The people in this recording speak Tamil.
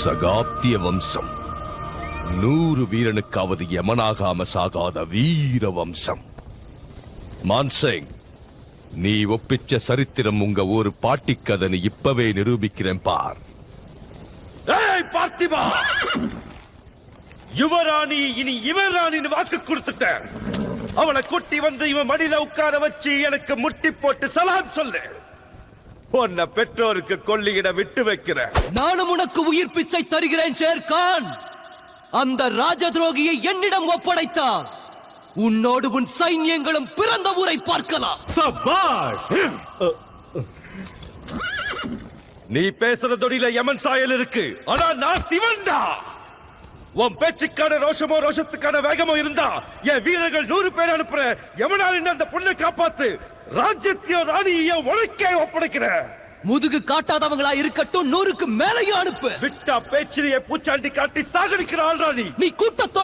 சகாப்திய வம்சம் 100 வீரனுக்காவது யமனாகாம சாகாத வீர வம்சம். மான்சிங், நீ ஒப்பிச்ச சரித்திரம் உங்க ஒரு பாட்டிக்கதனை இப்பவே நிரூபிக்கிறேன் பார். பார்த்திபா, யுவராணி இனி இவராணின்னு வாக்கு கொடுத்துட்ட. அவளை கூட்டி வந்து இவன் மடியில உட்கார வச்சு எனக்கு முட்டி போட்டு சலாம் சொல்லு. உன்னை பெற்றோருக்கு கொல்லியிட விட்டு வைக்கிறேன். நானும் உனக்கு உயிர் பிச்சை தருகிறேன் ஷேர்கான். அந்த ராஜ துரோகியை என்னிடம் ஒப்படைத்தார். உன்னோடு உன் சைன்யங்களும் பிறந்த ஊரை பார்க்கலாம். நீ பேசுற தொழில யமன் சாயல் இருக்கு, ஆனா நான் சிவன்டா. உன் பேச்சுக்கான ரோஷமோ ரோஷத்துக்கான வேகமோ இருந்தா என் வீரர்கள் 100 பேர் அனுப்புற. யமனாரின் அந்த பொண்ணை காப்பாத்து. ராஜ்யத்தையோ ராணியோ உனக்கே ஒப்படைக்கிற. முதுகு காட்டாதவங்களா இருக்கட்டும், 100க்கு மேலையும் அனுப்பு. விட்டா பேச்சிலேயே பூச்சாண்டி காட்டி சாகடிக்கிற ஆள் ராணி. நீ கூட்டத்தோ